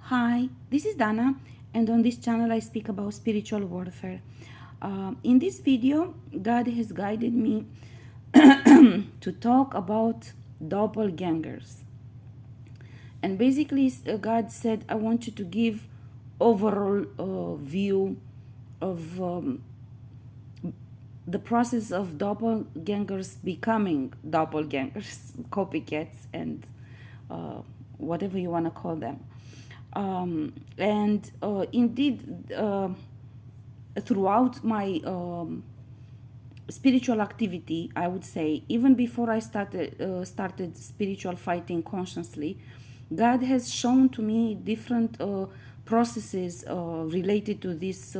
Hi, this is Dana, and on this channel I speak about spiritual warfare. In this video, God has guided me to talk about doppelgangers. And basically, God said, I want you to give overall view of the process of doppelgangers becoming doppelgangers, copycats, and whatever you want to call them. And indeed, throughout my spiritual activity, I would say, even before I started spiritual fighting consciously, God has shown to me different processes related to these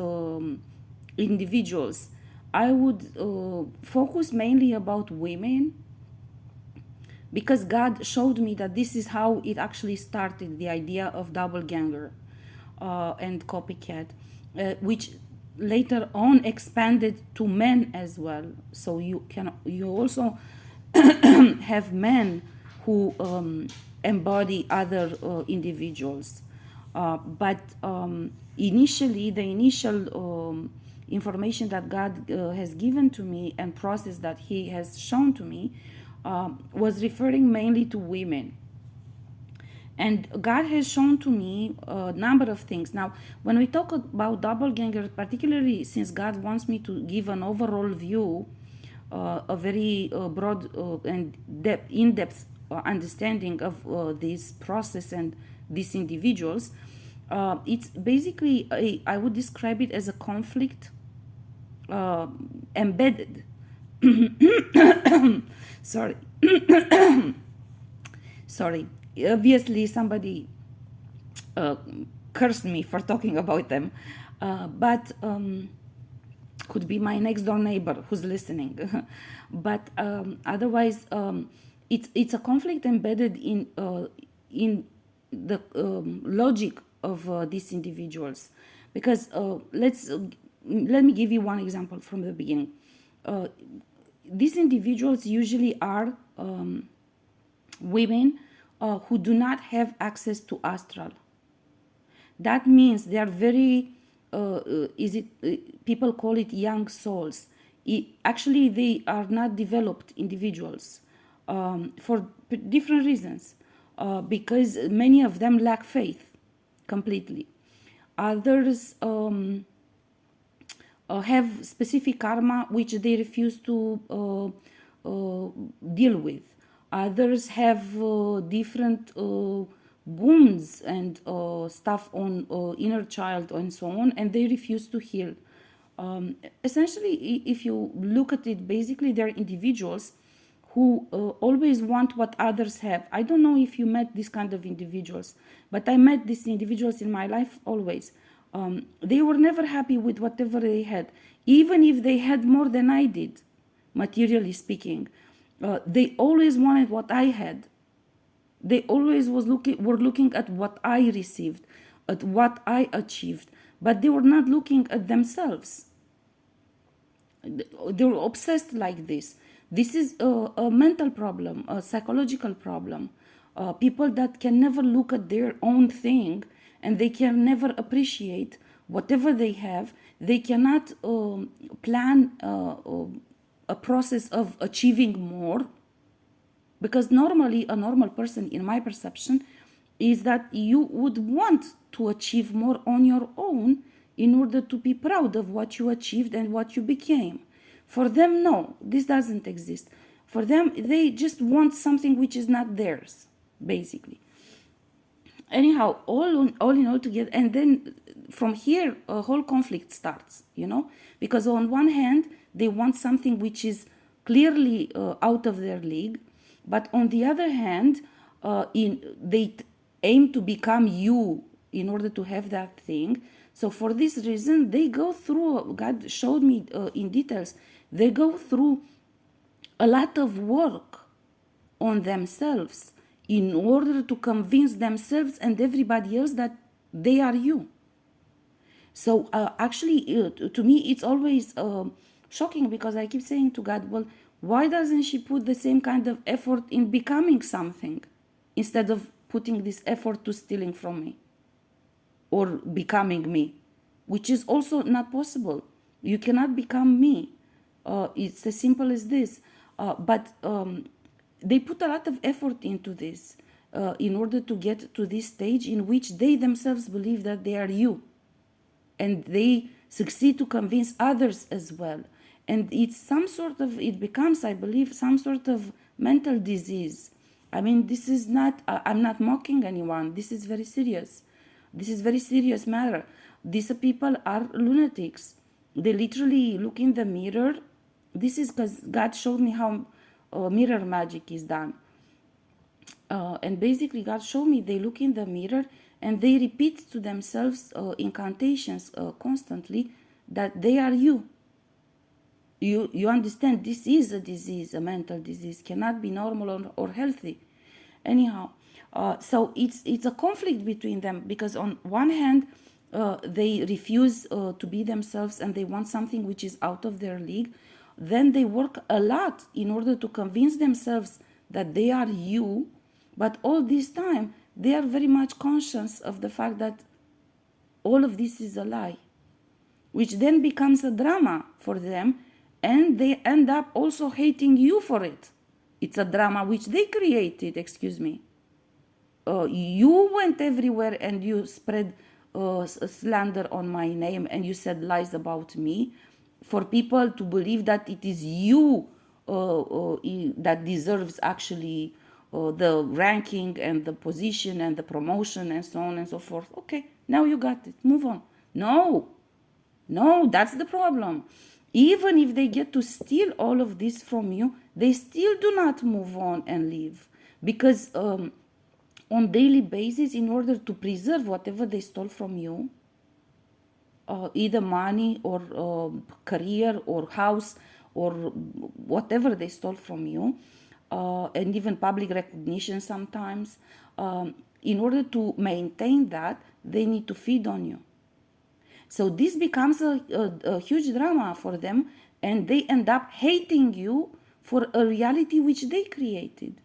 individuals. I would focus mainly about women because God showed me that this is how it actually started, the idea of doppelganger and copycat, which later on expanded to men as well. So you also have men who embody other individuals. But initially, the initial information that God has given to me and process that He has shown to me was referring mainly to women. And God has shown to me a number of things. Now, when we talk about doppelganger, particularly since God wants me to give an overall view, a very broad and in-depth understanding of this process and these individuals, it's basically, I would describe it as a conflict embedded. Sorry. Sorry. Obviously, somebody cursed me for talking about them, but could be my next door neighbor who's listening. But otherwise, it's a conflict embedded in the logic of these individuals, because let me give you one example from the beginning. These individuals usually are women who do not have access to astral. That means they are very people call it young souls. Actually, they are not developed individuals for different reasons, because many of them lack faith completely. Others have specific karma which they refuse to deal with. Others have different wounds and stuff on inner child and so on, and they refuse to heal. Essentially, if you look at it, basically they're individuals who always want what others have. I don't know if you met this kind of individuals, but I met these individuals in my life always. They were never happy with whatever they had, even if they had more than I did, materially speaking. They always wanted what I had. They always were looking at what I received, at what I achieved, but they were not looking at themselves. They were obsessed like this. This is a mental problem, a psychological problem. People that can never look at their own thing, and they can never appreciate whatever they have. They cannot plan a process of achieving more, because normally a normal person, in my perception, is that you would want to achieve more on your own in order to be proud of what you achieved and what you became. For them, no, this doesn't exist. For them, they just want something which is not theirs, basically. Anyhow, all in all together, and then from here a whole conflict starts, because on one hand they want something which is clearly out of their league, but on the other hand they aim to become you in order to have that thing. So for this reason they go through, God showed me in details, they go through a lot of work on themselves in order to convince themselves and everybody else that they are you. So actually, to me, it's always shocking, because I keep saying to God, well, why doesn't she put the same kind of effort in becoming something instead of putting this effort to stealing from me? or becoming me, which is also not possible. You cannot become me. It's as simple as this. But they put a lot of effort into this in order to get to this stage in which they themselves believe that they are you. And they succeed to convince others as well. And it's some sort of, it becomes, I believe, some sort of mental disease. I mean, this is not, I'm not mocking anyone. This is very serious. This is very serious matter. These people are lunatics. They literally look in the mirror. This is because God showed me how mirror magic is done. And basically God showed me they look in the mirror and they repeat to themselves incantations constantly that they are you. You understand, this is a disease, a mental disease, cannot be normal or healthy. Anyhow, so it's a conflict between them, because on one hand they refuse to be themselves and they want something which is out of their league. Then they work a lot in order to convince themselves that they are you, but all this time they are very much conscious of the fact that all of this is a lie, which then becomes a drama for them, and they end up also hating you for it. It's a drama which they created, excuse me. You went everywhere and you spread slander on my name and you said lies about me for people to believe that it is you that deserves actually the ranking and the position and the promotion and so on and so forth. Okay, now you got it. Move on. No, that's the problem. Even if they get to steal all of this from you, they still do not move on and leave. Because on daily basis, in order to preserve whatever they stole from you, either money or career or house or whatever they stole from you, and even public recognition sometimes, in order to maintain that, they need to feed on you. So this becomes a huge drama for them, and they end up hating you for a reality which they created,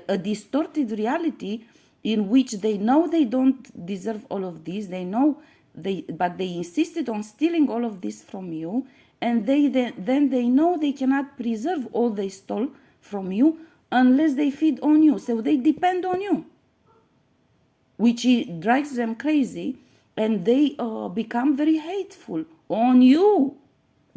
a distorted reality in which they know they don't deserve all of this. They know but they insisted on stealing all of this from you, and then they know they cannot preserve all they stole from you unless they feed on you. So they depend on you, which drives them crazy, and they become very hateful on you.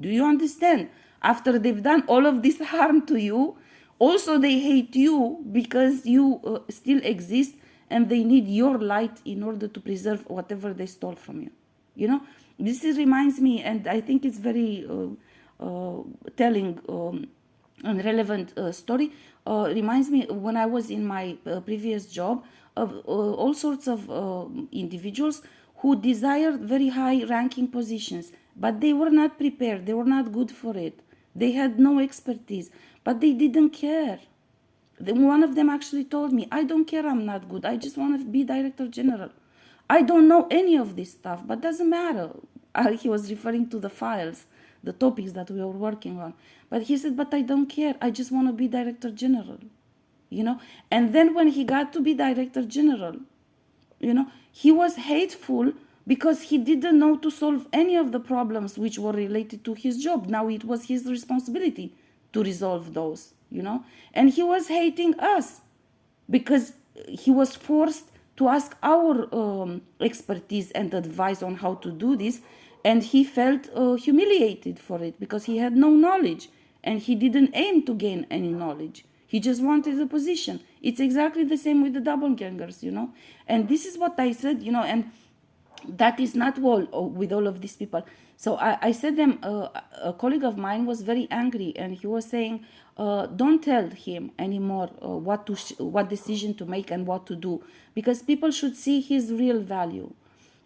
Do you understand? After they've done all of this harm to you, also they hate you because you still exist, and they need your light in order to preserve whatever they stole from you. You know, this reminds me, and I think it's very telling and relevant story. Reminds me when I was in my previous job of all sorts of individuals who desired very high ranking positions, but they were not prepared. They were not good for it. They had no expertise, but they didn't care. One of them actually told me, I don't care, I'm not good. I just want to be director general. I don't know any of this stuff, but doesn't matter. He was referring to the files, the topics that we were working on. But he said, but I don't care. I just want to be director general, you know. And then when he got to be director general, you know, he was hateful because he didn't know to solve any of the problems which were related to his job. Now it was his responsibility to resolve those, you know. And he was hating us because he was forced to ask our expertise and advice on how to do this, and he felt humiliated for it because he had no knowledge and he didn't aim to gain any knowledge. He just wanted a position. It's exactly the same with the doppelgangers, you know. And this is what I said, you know, and that is not all with all of these people. So I said them, a colleague of mine was very angry, and he was saying, don't tell him anymore what decision to make and what to do, because people should see his real value.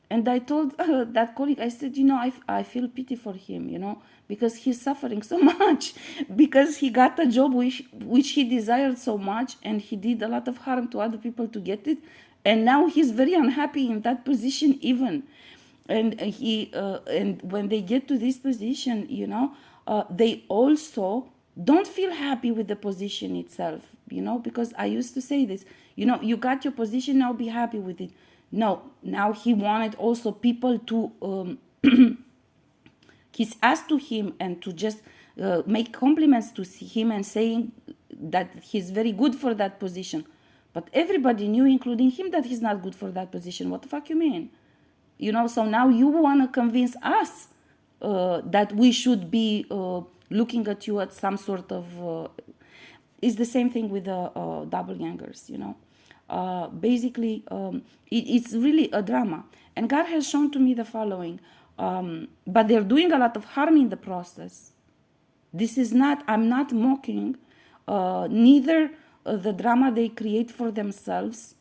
And I told that colleague, I said, you know, I feel pity for him, you know, because he's suffering so much, because he got a job which he desired so much, and he did a lot of harm to other people to get it. And now he's very unhappy in that position even. And and when they get to this position, you know, they also don't feel happy with the position itself, you know, because I used to say this, you know, you got your position, now be happy with it. No, now he wanted also people to kiss ass to him and to just make compliments to him and saying that he's very good for that position. But everybody knew, including him, that he's not good for that position. What the fuck you mean? You know, so now you want to convince us that we should be looking at you at some sort of it's the same thing with the doppelgangers, you know. Basically, it's really a drama. And God has shown to me the following. But they're doing a lot of harm in the process. This is not, I'm not mocking neither the drama they create for themselves,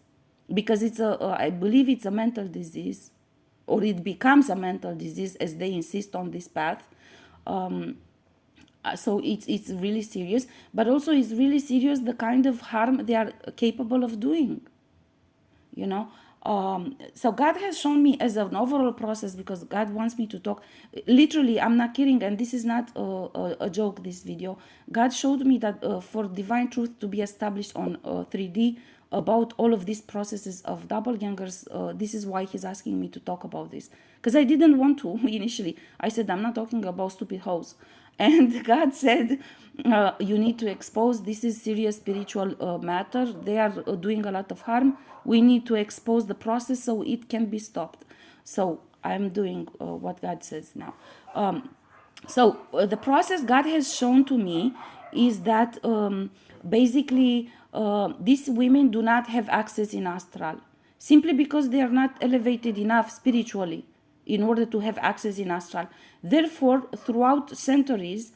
because it's I believe it's a mental disease, or it becomes a mental disease as they insist on this path. So it's really serious, but also it's really serious the kind of harm they are capable of doing, you know. So God has shown me as an overall process, because God wants me to talk literally, I'm not kidding, and this is not a joke, this video. God showed me that for divine truth to be established on 3D about all of these processes of doppelgangers, this is why he's asking me to talk about this, because I didn't want to initially. I said, I'm not talking about stupid hoes. And God said, you need to expose, this is serious spiritual matter. They are doing a lot of harm. We need to expose the process so it can be stopped. So I'm doing what God says now. So the process God has shown to me is that basically these women do not have access in astral, simply because they are not elevated enough spiritually in order to have access in astral. Therefore, throughout centuries,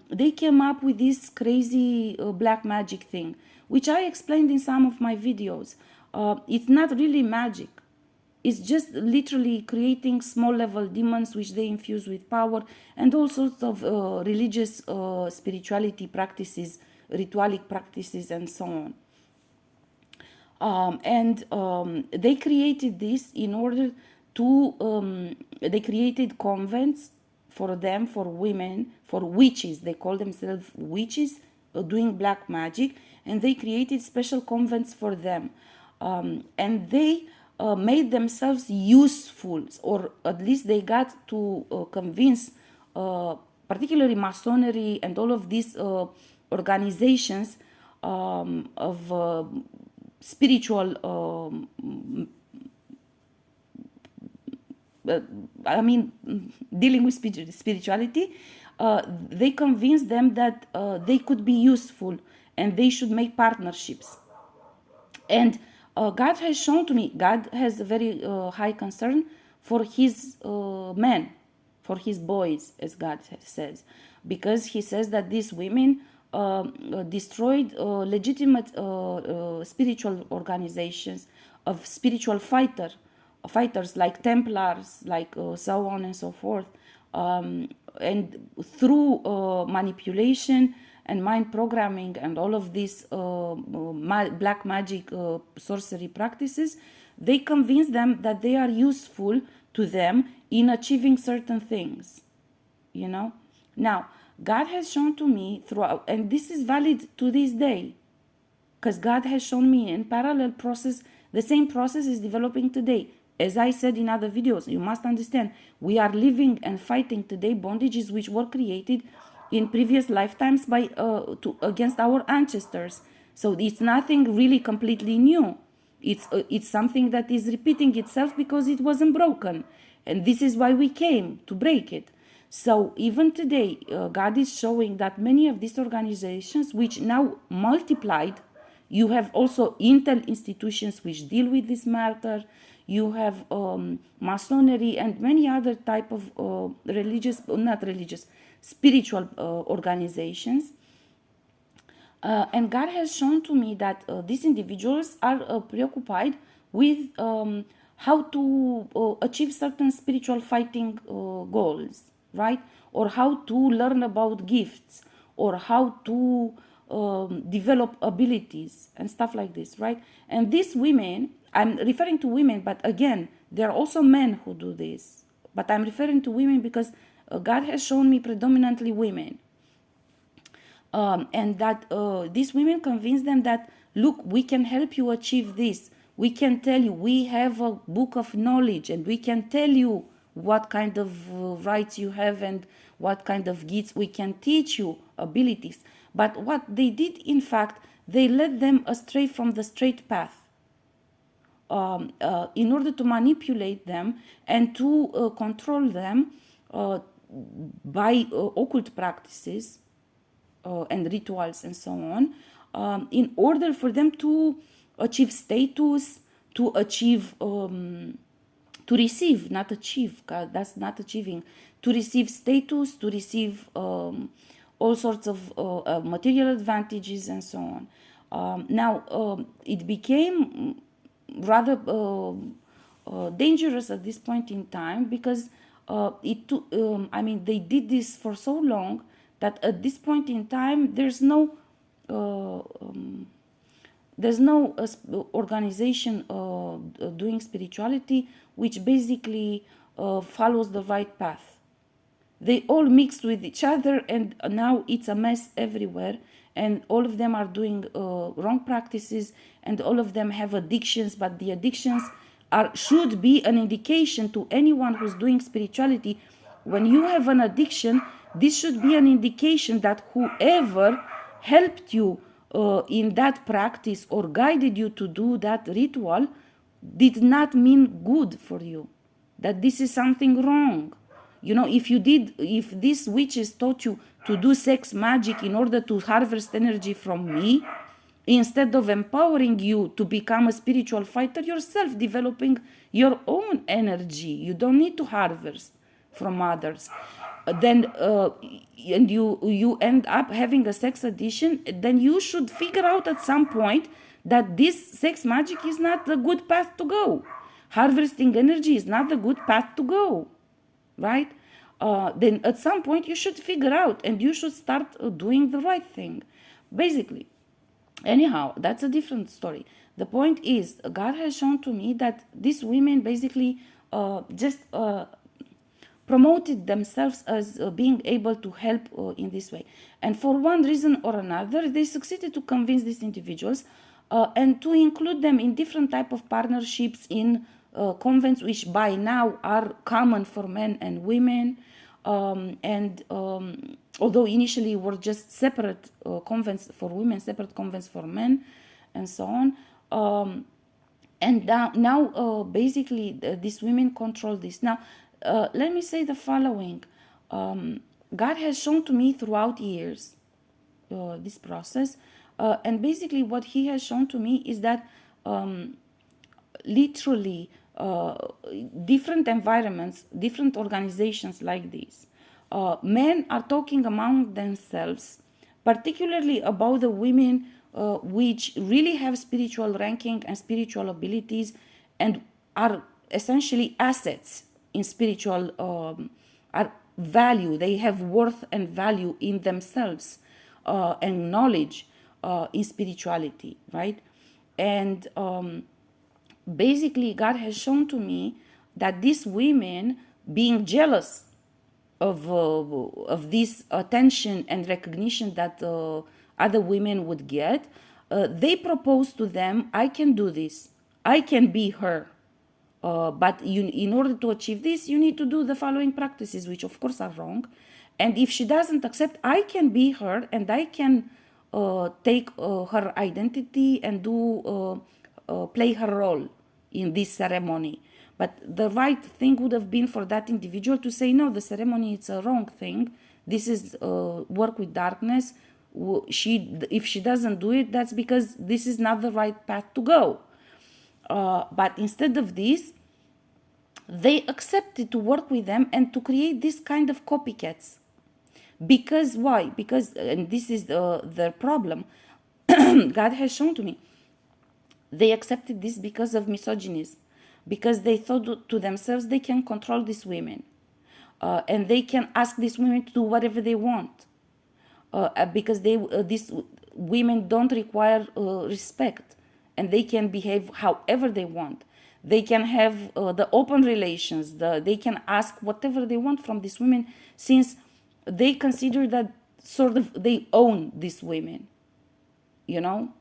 they came up with this crazy black magic thing, which I explained in some of my videos. It's not really magic. It's just literally creating small level demons which they infuse with power, and all sorts of religious spirituality practices, ritualic practices, and so on. They created this in order to, they created convents for them, for women, for witches. They call themselves witches doing black magic, and they created special convents for them. And they made themselves useful, or at least they got to convince particularly Masonry and all of these organizations of spiritual I mean, dealing with spirituality, they convinced them that they could be useful and they should make partnerships. And God has shown to me, God has a very high concern for his men, for his boys, as God says, because he says that these women destroyed legitimate spiritual organizations of spiritual fighters like Templars, like so on and so forth, and through manipulation and mind programming and all of these black magic sorcery practices, they convince them that they are useful to them in achieving certain things, you know. Now, God has shown to me throughout, and this is valid to this day, because God has shown me in parallel process, the same process is developing today. As I said in other videos, you must understand, we are living and fighting today bondages which were created in previous lifetimes by against our ancestors. So it's nothing really completely new. It's something that is repeating itself because it wasn't broken, and this is why we came to break it. So even today, God is showing that many of these organizations, which now multiplied, you have also intel institutions which deal with this matter. You have Masonry and many other type of spiritual organizations. And God has shown to me that these individuals are preoccupied with how to achieve certain spiritual fighting goals, right? Or how to learn about gifts, or how to develop abilities and stuff like this, right? And these women, I'm referring to women, but again, there are also men who do this. But I'm referring to women because God has shown me predominantly women. And that these women convince them that, look, we can help you achieve this. We can tell you, we have a book of knowledge, and we can tell you what kind of rights you have and what kind of gifts. We can teach you abilities. But what they did, in fact, they led them astray from the straight path, in order to manipulate them and to control them uh, by occult practices and rituals and so on, in order for them to achieve status, to achieve, to receive, not achieve, 'cause that's not achieving, to receive status, to receive all sorts of material advantages and so on. Now, it became rather dangerous at this point in time, because I mean, they did this for so long that at this point in time uh, um, there's no organization doing spirituality which basically follows the right path. They all mixed with each other, and now it's a mess everywhere, and all of them are doing wrong practices, and all of them have addictions, but the addictions should be an indication to anyone who's doing spirituality. When you have an addiction, this should be an indication that whoever helped you in that practice or guided you to do that ritual did not mean good for you, that this is something wrong. You know, if these witches taught you to do sex magic in order to harvest energy from me, instead of empowering you to become a spiritual fighter yourself, developing your own energy, you don't need to harvest from others. Then and you end up having a sex addiction, then you should figure out at some point that this sex magic is not the good path to go. Harvesting energy is not the good path to go, right? Then at some point you should figure out, and you should start doing the right thing, basically. Anyhow, that's a different story. The point is, God has shown to me that these women basically just promoted themselves as being able to help in this way. And for one reason or another, they succeeded to convince these individuals and to include them in different type of partnerships in convents, which by now are common for men and women. Although initially were just separate convents for women, separate convents for men, and so on. And now basically, these women control this. Now, let me say the following. God has shown to me throughout years this process. And basically what he has shown to me is that literally different environments, different organizations like this, men are talking among themselves, particularly about the women which really have spiritual ranking and spiritual abilities and are essentially assets in spiritual are value. They have worth and value in themselves and knowledge in spirituality, right? And basically, God has shown to me that these women, being jealous of this attention and recognition that other women would get, they propose to them, I can do this, I can be her. But in order to achieve this, you need to do the following practices, which of course are wrong. And if she doesn't accept, I can be her, and I can take her identity and do play her role in this ceremony. But the right thing would have been for that individual to say, no, the ceremony is a wrong thing. This is work with darkness. If she doesn't do it, that's because this is not the right path to go. But instead of this, they accepted to work with them and to create this kind of copycats. Because why? Because, and this is their problem, God has shown to me, they accepted this because of misogyny, because they thought to themselves they can control these women, and they can ask these women to do whatever they want, because these women don't require respect, and they can behave however they want. They can have the open relations. They can ask whatever they want from these women, since they consider that sort of they own these women, you know.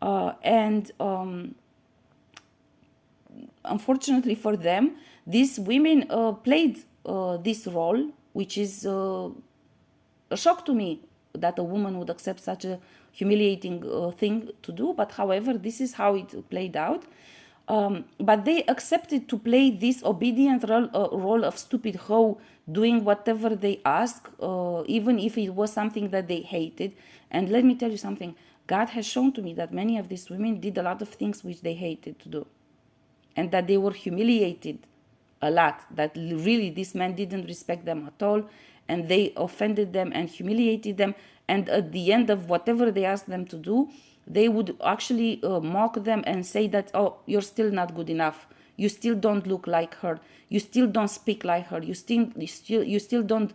And unfortunately for them, these women played this role, which is a shock to me that a woman would accept such a humiliating thing to do. But however, this is how it played out. But they accepted to play this obedient role of stupid hoe, doing whatever they ask, even if it was something that they hated. And let me tell you something, God has shown to me that many of these women did a lot of things which they hated to do, and that they were humiliated a lot, that really this man didn't respect them at all, and they offended them and humiliated them, and at the end of whatever they asked them to do, they would actually mock them and say that, oh, you're still not good enough, you still don't look like her, you still don't speak like her, you still don't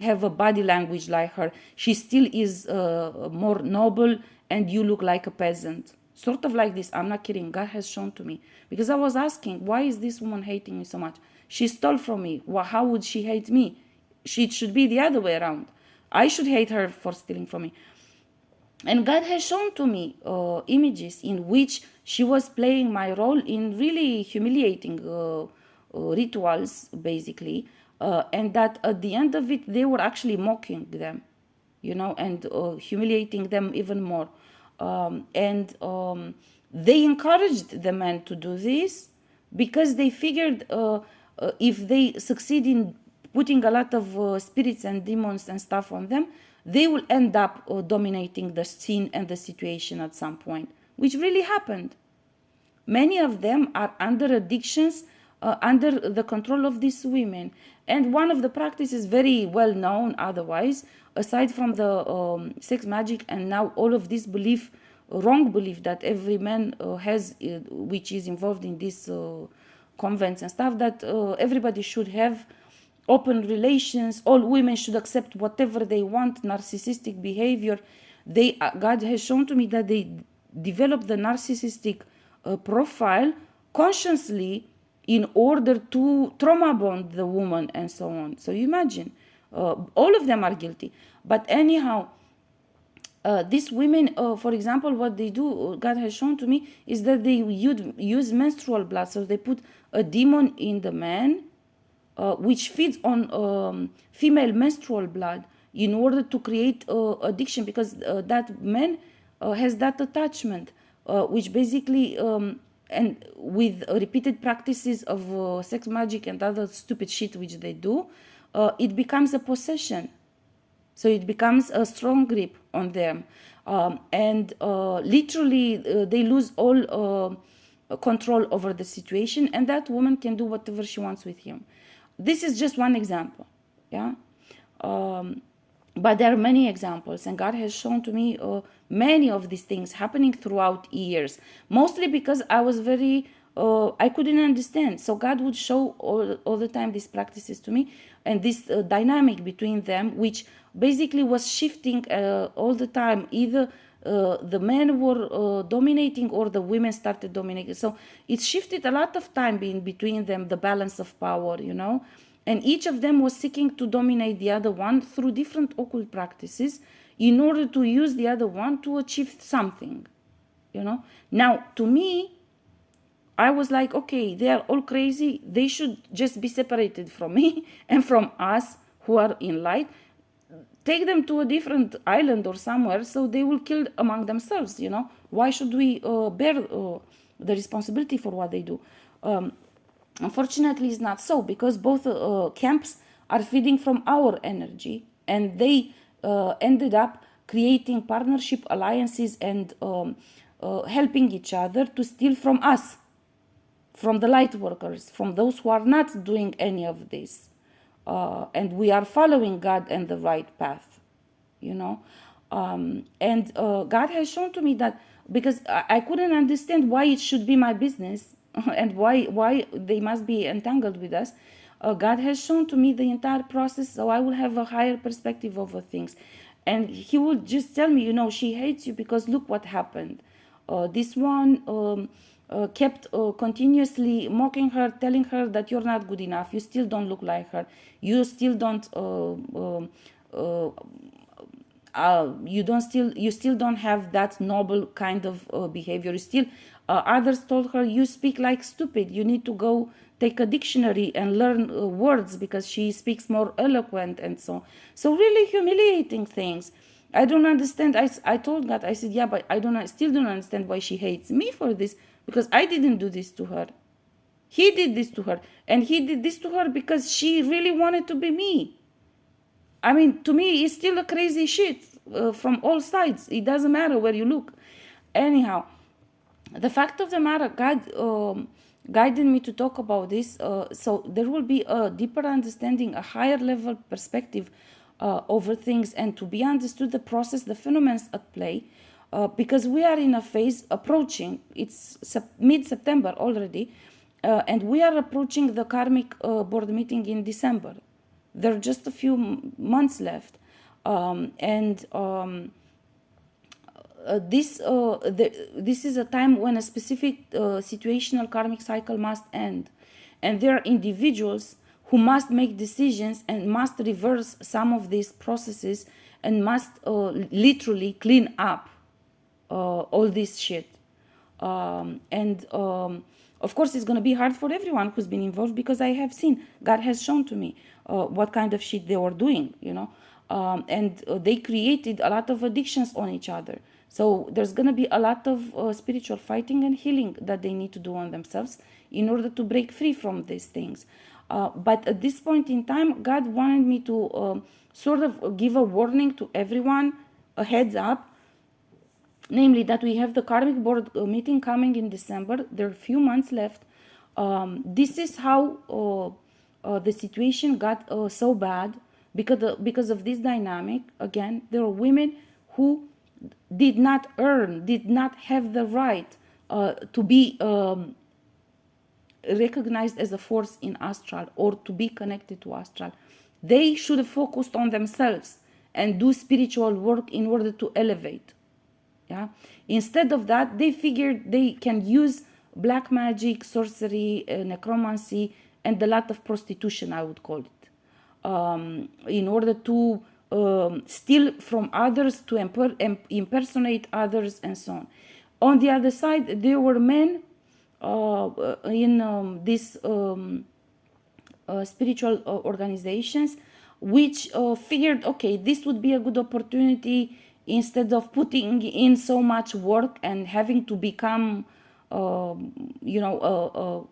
have a body language like her, she still is more noble and you look like a peasant. Sort of like this. I'm not kidding. God has shown to me. Because I was asking, why is this woman hating me so much? She stole from me. Well, how would she hate me? It should be the other way around. I should hate her for stealing from me. And God has shown to me images in which she was playing my role in really humiliating rituals, basically. And that at the end of it, they were actually mocking them, and humiliating them even more. They encouraged the men to do this because they figured if they succeed in putting a lot of spirits and demons and stuff on them, they will end up dominating the scene and the situation at some point, which really happened. Many of them are under addictions, under the control of these women. And one of the practices very well known otherwise, aside from the sex magic and now all of this belief, wrong belief that every man has, which is involved in these convents and stuff, that everybody should have open relations, all women should accept whatever they want, narcissistic behavior. God has shown to me that they develop the narcissistic profile consciously in order to trauma bond the woman and so on. So you imagine, all of them are guilty. But anyhow, these women, for example, what they do, God has shown to me, is that they use menstrual blood. So they put a demon in the man, which feeds on female menstrual blood in order to create addiction, because that man has that attachment, which basically, and with repeated practices of sex magic and other stupid shit which they do, it becomes a possession. So it becomes a strong grip on them. And literally, they lose all control over the situation, and that woman can do whatever she wants with him. This is just one example, yeah? But there are many examples, and God has shown to me many of these things happening throughout years, mostly because I was I couldn't understand. So God would show all the time these practices to me, and this dynamic between them, which basically was shifting all the time. Either the men were dominating or the women started dominating. So it shifted a lot of time in between them, the balance of power, and each of them was seeking to dominate the other one through different occult practices in order to use the other one to achieve something, Now, to me, I was like, okay, they are all crazy. They should just be separated from me and from us who are in light. Take them to a different island or somewhere so they will kill among themselves, Why should we bear the responsibility for what they do? Unfortunately, it's not so, because both camps are feeding from our energy, and they ended up creating partnership alliances and helping each other to steal from us, from the light workers, from those who are not doing any of this. And we are following God and the right path, and God has shown to me that, because I couldn't understand why it should be my business and why they must be entangled with us. God has shown to me the entire process, so I will have a higher perspective over things. And he will just tell me, she hates you because look what happened. This one kept continuously mocking her, telling her that you're not good enough, you still don't look like her, you still don't you still don't have that noble kind of behavior. You still others told her, you speak like stupid, you need to go take a dictionary and learn words because she speaks more eloquent and so really humiliating things. I don't understand. I told God, I said, yeah, but I still don't understand why she hates me for this, because I didn't do this to her. He did this to her, and he did this to her because she really wanted to be me. I mean, to me, it's still a crazy shit from all sides. It doesn't matter where you look. Anyhow, the fact of the matter, God guided me to talk about this, so there will be a deeper understanding, a higher level perspective over things, and to be understood the process, the phenomena at play, because we are in a phase approaching, it's mid-September already, and we are approaching the Karmic board meeting in December. There are just a few months left, and this is a time when a specific situational karmic cycle must end, and there are individuals who must make decisions and must reverse some of these processes and must literally clean up all this shit. And of course, it's going to be hard for everyone who's been involved, because I have seen, God has shown to me what kind of shit they were doing, and they created a lot of addictions on each other. So there's going to be a lot of spiritual fighting and healing that they need to do on themselves in order to break free from these things. But at this point in time, God wanted me to sort of give a warning to everyone, a heads up, namely that we have the Karmic board meeting coming in December. There are a few months left. This is how the situation got so bad because of this dynamic. Again, there are women who did not have the right to be recognized as a force in astral or to be connected to astral. They should have focused on themselves and do spiritual work in order to elevate. Yeah. Instead of that, they figured they can use black magic, sorcery, necromancy, and a lot of prostitution, I would call it, in order to steal from others, to impersonate others, and so on. On the other side, there were men in these spiritual organizations which figured, okay, this would be a good opportunity. Instead of putting in so much work and having to become,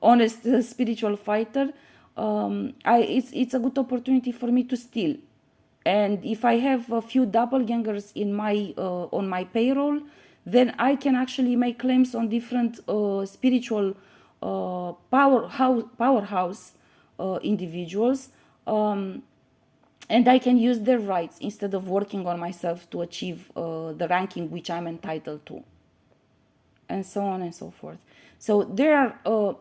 honest spiritual fighter, it's a good opportunity for me to steal. And if I have a few doppelgangers in my on my payroll, then I can actually make claims on different spiritual powerhouse individuals. And I can use their rights instead of working on myself to achieve the ranking which I'm entitled to, and so on and so forth. So there are,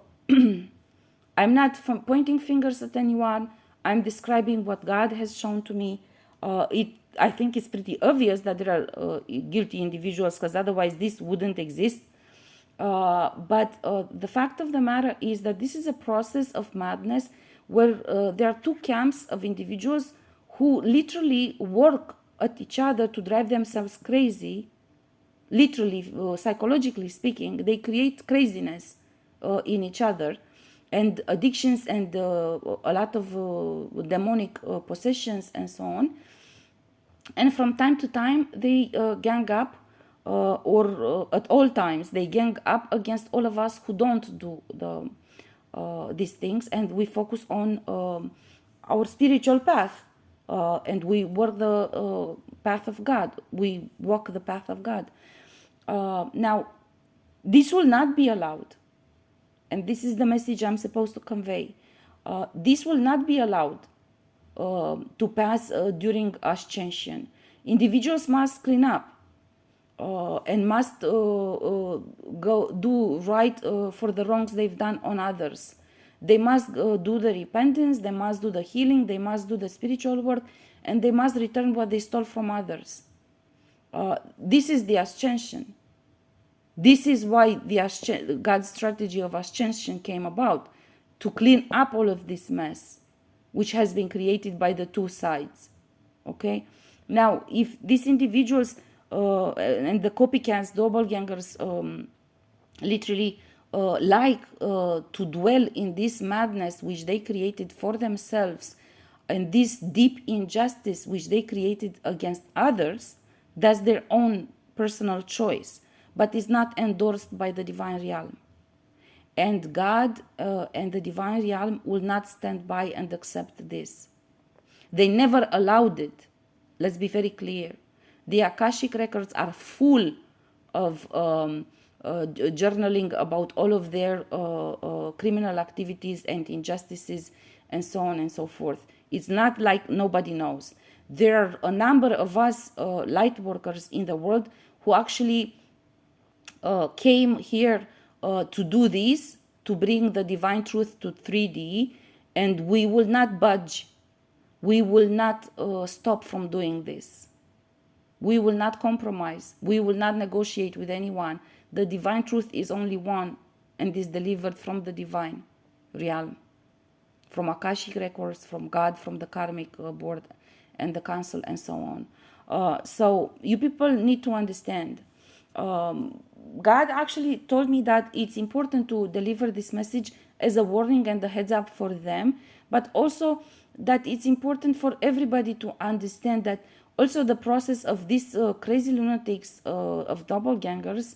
I'm not pointing fingers at anyone. I'm describing what God has shown to me. I think it's pretty obvious that there are guilty individuals, because otherwise this wouldn't exist. But the fact of the matter is that this is a process of madness where there are two camps of individuals who literally work at each other to drive themselves crazy. Literally, psychologically speaking, they create craziness in each other, and addictions, and a lot of demonic possessions and so on. And from time to time, they gang up, or at all times, they gang up against all of us who don't do these things, and we focus on our spiritual path. And we work the path of God. We walk the path of God. Now, this will not be allowed. And this is the message I'm supposed to convey. This will not be allowed to pass during ascension. Individuals must clean up and must go do right for the wrongs they've done on others. They must do the repentance, they must do the healing, they must do the spiritual work, and they must return what they stole from others. This is the ascension. This is why God's strategy of ascension came about, to clean up all of this mess, which has been created by the two sides. Okay? Now, if these individuals and the copycats, doppelgangers, literally like to dwell in this madness which they created for themselves and this deep injustice which they created against others, that's their own personal choice, but is not endorsed by the divine realm. And God and the divine realm will not stand by and accept this. They never allowed it. Let's be very clear. The Akashic records are full of journaling about all of their criminal activities and injustices and so on and so forth. It's not like nobody knows. There are a number of us light workers in the world who actually came here to do this, to bring the divine truth to 3D, and we will not budge. We will not stop from doing this. We will not compromise. We will not negotiate with anyone. The divine truth is only one and is delivered from the divine realm, from Akashic records, from God, from the Karmic board and the council and so on. So you people need to understand. God actually told me that it's important to deliver this message as a warning and a heads up for them, but also that it's important for everybody to understand that also the process of these crazy lunatics of doppelgangers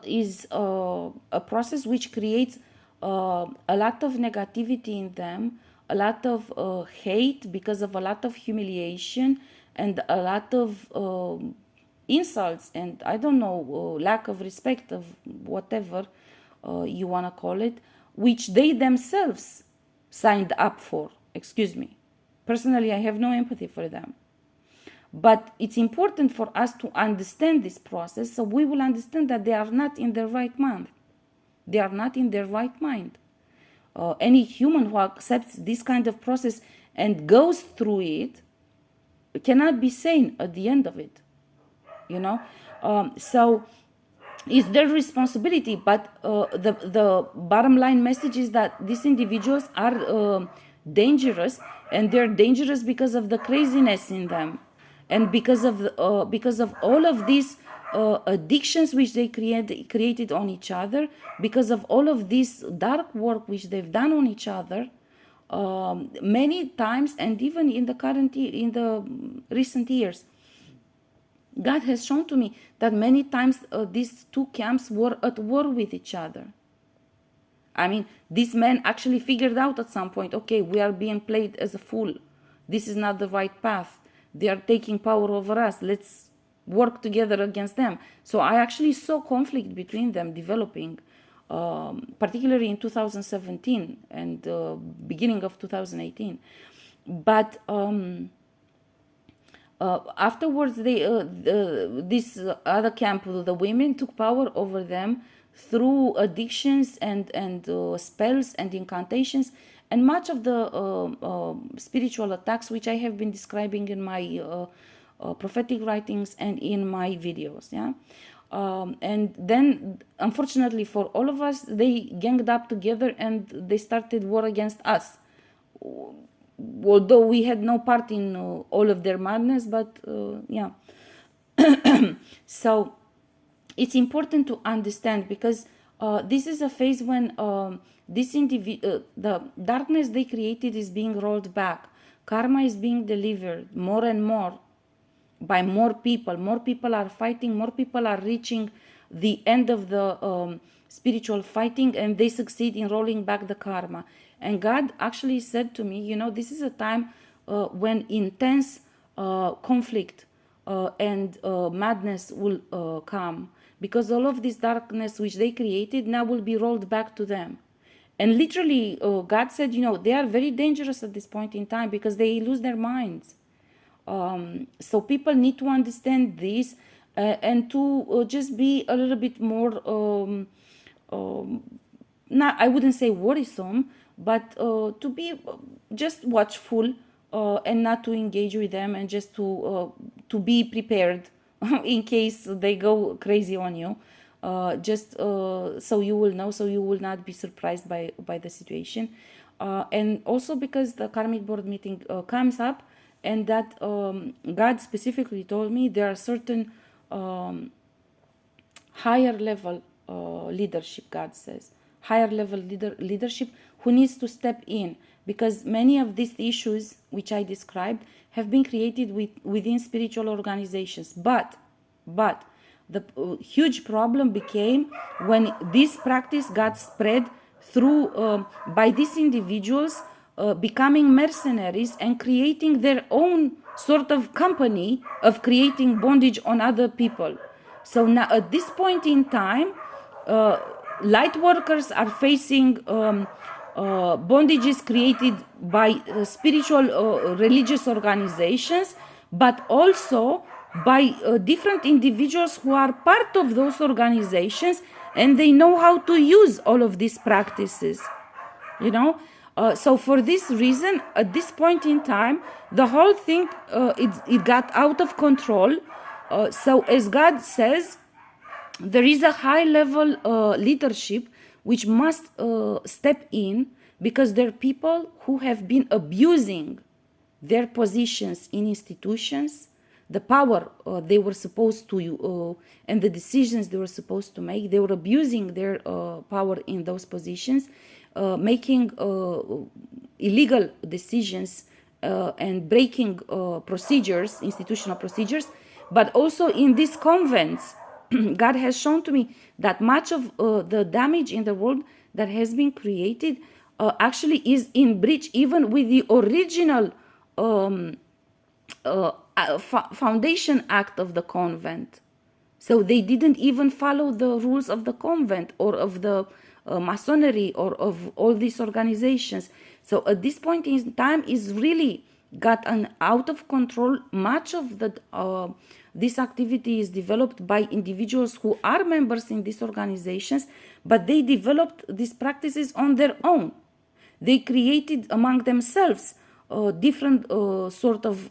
is a process which creates a lot of negativity in them, a lot of hate because of a lot of humiliation and a lot of insults and I don't know, lack of respect of whatever you want to call it, which they themselves signed up for. Excuse me. Personally, I have no empathy for them. But it's important for us to understand this process so we will understand that they are not in their right mind. They are not in their right mind. Any human who accepts this kind of process and goes through it cannot be sane at the end of it. You know? So it's their responsibility, but the bottom line message is that these individuals are dangerous, and they're dangerous because of the craziness in them, and because of all of these addictions which they created on each other, because of all of this dark work which they've done on each other many times, and even in the recent years. God has shown to me that many times these two camps were at war with each other. I mean, these men actually figured out at some point, okay, we are being played as a fool. This is not the right path. They are taking power over us. Let's work together against them. So I actually saw conflict between them developing, particularly in 2017 and beginning of 2018. But afterwards, this other camp, the women, took power over them through addictions and spells and incantations, and much of the spiritual attacks, which I have been describing in my prophetic writings and in my videos. Yeah. And then, unfortunately for all of us, they ganged up together and they started war against us, although we had no part in all of their madness. But yeah. So it's important to understand, because this is a phase when the darkness they created is being rolled back. Karma is being delivered more and more by more people. More people are fighting, more people are reaching the end of the spiritual fighting, and they succeed in rolling back the karma. And God actually said to me, this is a time when intense conflict and madness will come, because all of this darkness which they created now will be rolled back to them. And literally, God said, they are very dangerous at this point in time because they lose their minds. So people need to understand this and to just be a little bit more, not, I wouldn't say worrisome, but to be just watchful and not to engage with them, and just to be prepared in case they go crazy on you. Just so you will know, so you will not be surprised by the situation. And also because the karmic board meeting comes up, and that God specifically told me there are certain higher level leadership, God says, higher level leadership who needs to step in, because many of these issues which I described have been created within spiritual organizations. But the huge problem became when this practice got spread through by these individuals becoming mercenaries and creating their own sort of company of creating bondage on other people. So now at this point in time, uh, light workers are facing bondages created by spiritual religious organizations, but also by different individuals who are part of those organizations, and they know how to use all of these practices, you know. So for this reason, at this point in time, the whole thing it got out of control. So as God says, there is a high level leadership which must step in, because there are people who have been abusing their positions in institutions, the power they were supposed to and the decisions they were supposed to make. They were abusing their power in those positions, making illegal decisions and breaking procedures, institutional procedures. But also in these convents, God has shown to me that much of the damage in the world that has been created actually is in breach even with the original foundation act of the convent. So they didn't even follow the rules of the convent or of the masonry or of all these organizations. So at this point in time is really gotten out of control. Much of the this activity is developed by individuals who are members in these organizations, but they developed these practices on their own. They created among themselves different sort of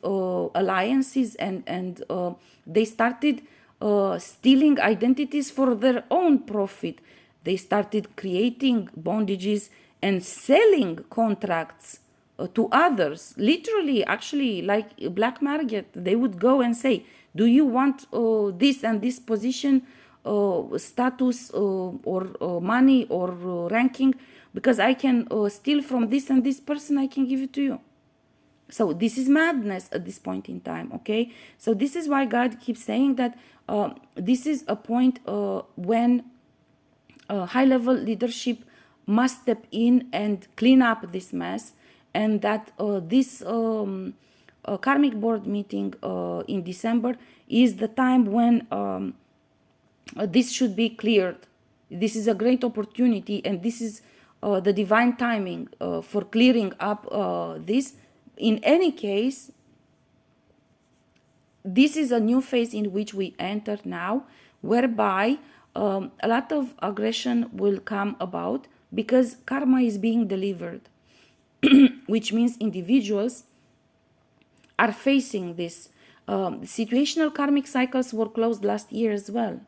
alliances, and they started stealing identities for their own profit. They started creating bondages and selling contracts to others. Literally, actually, like black market, they would go and say, do you want this and this position, status, or money, or ranking? Because I can steal from this and this person, I can give it to you. So this is madness at this point in time, okay? So this is why God keeps saying that this is a point when high-level leadership must step in and clean up this mess, and that this karmic board meeting in December is the time when this should be cleared. This is a great opportunity, and this is the divine timing for clearing up this. In any case, this is a new phase in which we enter now, whereby a lot of aggression will come about because karma is being delivered, which means individuals are facing this. Situational karmic cycles were closed last year as well.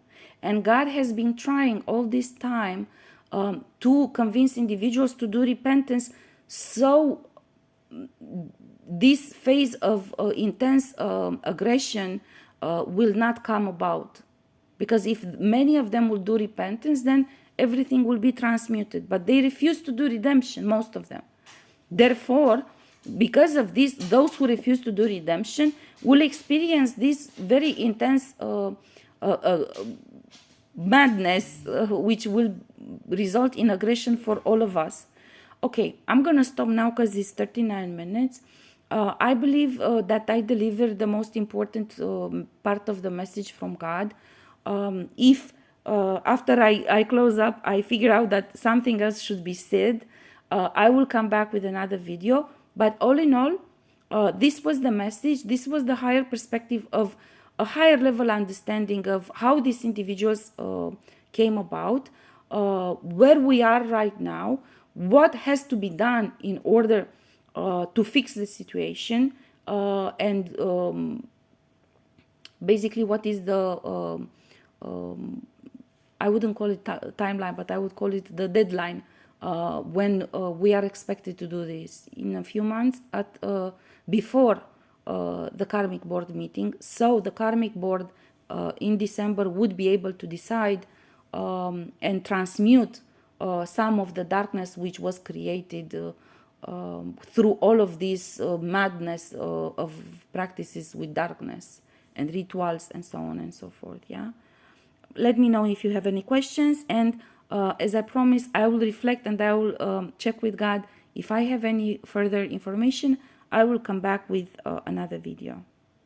And God has been trying all this time to convince individuals to do repentance, so this phase of intense aggression will not come about. Because if many of them will do repentance, then everything will be transmuted. But they refuse to do redemption, most of them. Therefore, because of this, those who refuse to do redemption will experience this very intense madness, which will result in aggression for all of us. Okay, I'm gonna stop now because it's 39 minutes. I believe that I delivered the most important part of the message from God. If after I close up, I figure out that something else should be said, I will come back with another video. But all in all, this was the message. This was the higher perspective of a higher level understanding of how these individuals came about, where we are right now, what has to be done in order to fix the situation, and basically what is the I wouldn't call it timeline, but I would call it the deadline when we are expected to do this in a few months, before the Karmic board meeting. So the Karmic board in December would be able to decide and transmute some of the darkness which was created through all of this madness of practices with darkness and rituals and so on and so forth. Yeah, let me know if you have any questions, and as I promised, I will reflect and I will check with God. If I have any further information, I will come back with another video.